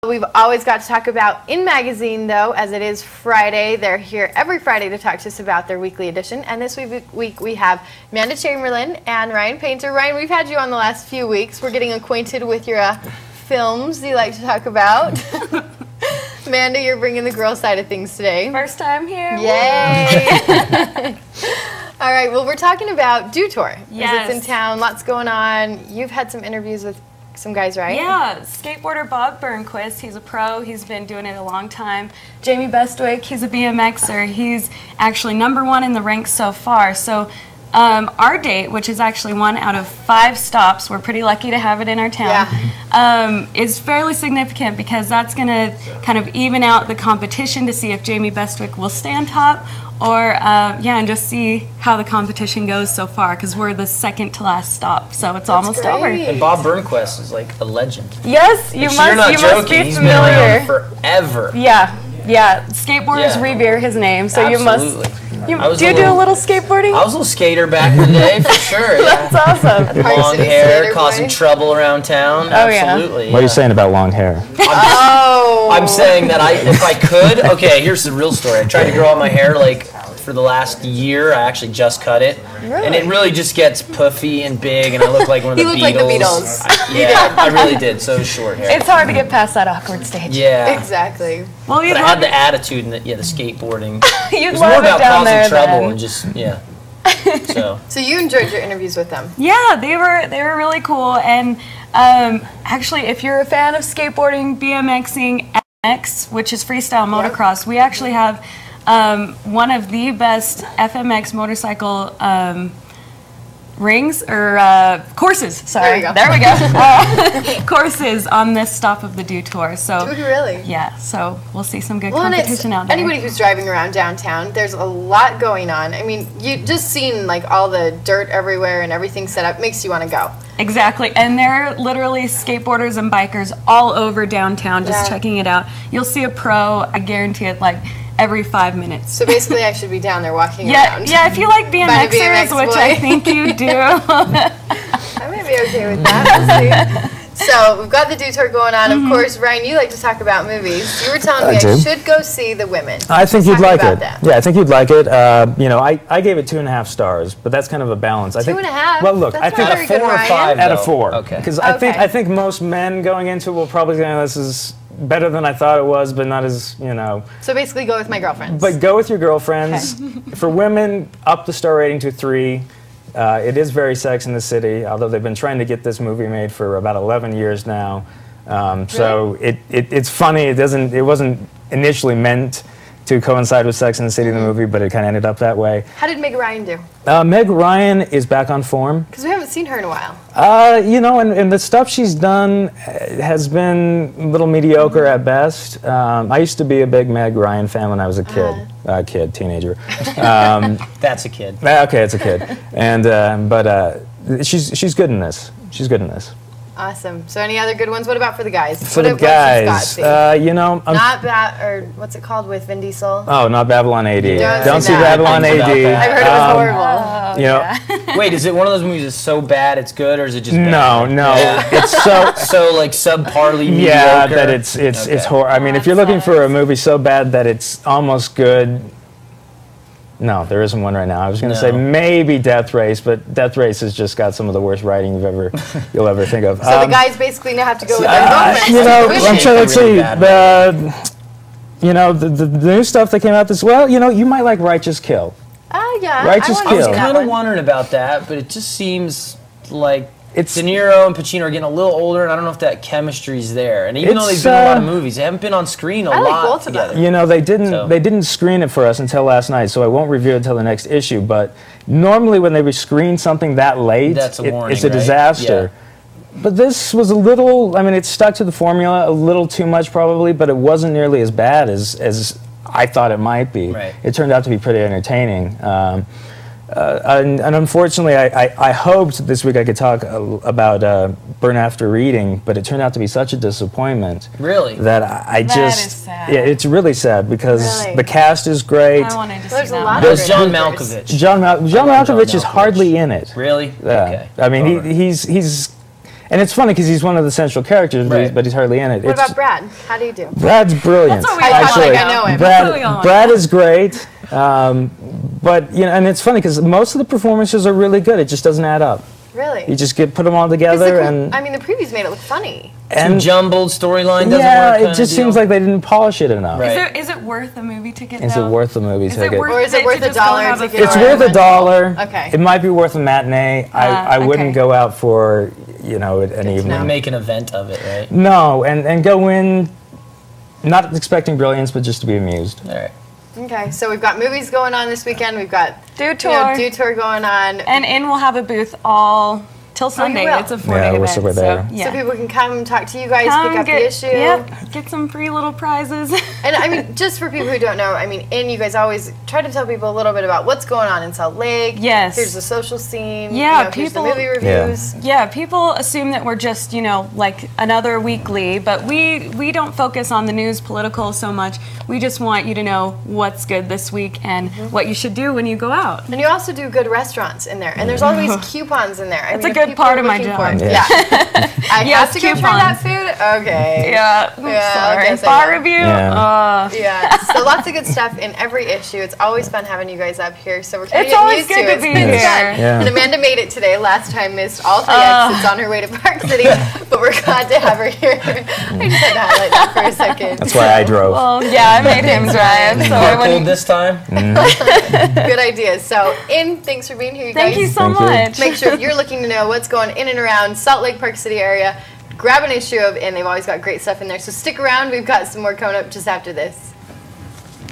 We've always got to talk about In Magazine, though, as it is Friday. They're here every Friday to talk to us about their weekly edition. And this week we have Amanda Chamberlain and Ryan Painter. Ryan, we've had you on the last few weeks. We're getting acquainted with your films you like to talk about. Amanda, you're bringing the girl side of things today. First time here. Yay! All right, well, we're talking about Dew Tour. Yes. It's in town, lots going on. You've had some interviews with some guys, right? Yeah, skateboarder Bob Burnquist, he's a pro, he's been doing it a long time. Jamie Bestwick, he's a BMXer, he's actually #1 in the ranks so far. So our date, which is actually 1 out of 5 stops, we're pretty lucky to have it in our town, is fairly significant because that's going to kind of even out the competition to see if Jamie Bestwick will stay on top or, and just see how the competition goes so far because we're the second to last stop, so it's almost over. And Bob Burnquist is like a legend. Yes, you must be He's familiar. been around forever. Yeah, skateboarders revere his name, so Absolutely. you must. Do you do a little skateboarding? I was a little skater back in the day, for sure. Yeah. That's awesome. Long hair, causing trouble around town. Oh, absolutely. What are you saying about long hair? I'm saying that if I could, okay, here's the real story. I tried to grow out my hair like for the last year. I actually just cut it. Really? And it really just gets puffy and big, and I look like one of the Beatles. You look like the Beatles. I really did. So short hair. It's hard to get past that awkward stage. Yeah. Exactly. Well, But I had the attitude and the skateboarding. You'd It was love more it about down causing there trouble then. and just, So you enjoyed your interviews with them? Yeah, they were really cool. And actually, if you're a fan of skateboarding, BMXing, MX, which is freestyle motocross, we actually have one of the best FMX motorcycle rings or courses. Sorry, there we go. Courses on this stop of the Dew Tour. So really? Yeah. So we'll see some good competition out there. Anybody who's driving around downtown, there's a lot going on. I mean, you just seen like all the dirt everywhere and everything set up makes you want to go. Exactly, and there are literally skateboarders and bikers all over downtown just checking it out. You'll see a pro, I guarantee it, like every 5 minutes. So basically I should be down there walking around. Yeah, if you like BMXers, which I think you do. I might be okay with that. We'll see. So we've got the Dew Tour going on. Of course, Ryan, you like to talk about movies. You were telling me I should go see The Women. I think you'd like it. Yeah, I think you'd like it. You know, I gave it 2.5 stars, but that's kind of a balance. 2.5? Well, look, that's I think not very good, 4 or 5 at a 4. Okay. Because I think most men going into it will probably say, this is better than I thought it was, but not as, So basically go with my girlfriends. But go with your girlfriends. Okay. For women, up the star rating to 3. It is very Sex in the City, although they've been trying to get this movie made for about 11 years now. So it's funny. It wasn't initially meant to coincide with Sex in the City, the movie, but it kind of ended up that way. How did Meg Ryan do? Meg Ryan is back on form. Because we haven't seen her in a while. And the stuff she's done has been a little mediocre at best. I used to be a big Meg Ryan fan when I was a kid. Teenager. That's a kid. Okay, it's a kid. And but she's good in this. She's good in this. Awesome. So any other good ones? What about for the guys? For the guys, not or what's it called with Vin Diesel? Oh, not Babylon AD. Don't see that. Babylon AD. I've heard it was horrible. Wait, is it one of those movies that's so bad it's good, or is it just bad? No. It's so like subparly mediocre. Yeah, that it's horror. I mean, if you're looking for a movie so bad that it's almost good. No, there isn't one right now. I was going to say maybe Death Race, but Death Race has just got some of the worst writing you'll ever think of. So the guys basically now have to go with their girlfriends. I'm sure. Let's see. The new stuff that came out this you might like Righteous Kill. Yeah. Righteous Kill. I was kind of wondering about that, but it just seems like De Niro and Pacino are getting a little older, and I don't know if that chemistry's there. And even though they've been in a lot of movies, they haven't been on screen a lot together. They didn't screen it for us until last night, so I won't review it until the next issue. But normally when they screen something that late, it's a disaster. Yeah. But this was a little, it stuck to the formula a little too much probably, but it wasn't nearly as bad as I thought it might be. Right. It turned out to be pretty entertaining. And unfortunately, I hoped this week I could talk about Burn After Reading, but it turned out to be such a disappointment. Really? That That is sad. Yeah, it's really sad because the cast is great. I wanted to see There's a that lot one. of There's John Malkovich. John Malkovich is hardly in it. Really? Yeah. Okay. He's And it's funny because he's one of the central characters, but he's hardly in it. What about Brad? How do you do? Brad's brilliant. That's what we actually, I know him. Brad is great. But, you know, and it's funny because most of the performances are really good. It just doesn't add up. Really? You just put them all together, and I mean, the previews made it look funny. And jumbled storyline doesn't work. Yeah, it just seems like they didn't polish it enough. Right. Is it worth a movie ticket? Is it worth the movie ticket? Or is it worth $1 ticket? It's worth $1. Okay. It might be worth a matinee. I wouldn't go out for, you know, an evening. Make an event of it, right? No, and go in not expecting brilliance, but just to be amused. All right. Okay, so we've got movies going on this weekend. We've got Dew Tour. Dew Tour going on. And we'll have a booth all till Sunday. It's a 4-day event. we're there. So people can come talk to you guys, pick up the issue. Yep, get some free little prizes. And I mean, just for people who don't know, I mean, you guys always try to tell people a little bit about what's going on in Salt Lake. Yes. Here's the social scene. Yeah, here's the movie reviews. Yeah, people assume that we're just, you know, like another weekly, but we don't focus on the news, political so much. We just want you to know what's good this week and what you should do when you go out. And you also do good restaurants in there, and there's always coupons in there. It's a good part of my job. Yeah. I have to go try that food? Okay. Yeah. Sorry. Bar review? Yeah. So lots of good stuff in every issue. It's always fun having you guys up here. So we're trying to It's get always used good to to be it. here. Yeah. And Amanda made it today. Last time missed all 3 exits on her way to Park City, but we're glad to have her here. I just had to highlight that for a second. That's why I drove. Well, yeah, I made him drive. So I wouldn't. This time? Good idea. So, thanks for being here, you guys. Thank you so much. Make sure if you're looking to know what's going in and around Salt Lake, Park City area, grab an issue of, and they've always got great stuff in there. So stick around. We've got some more coming up just after this.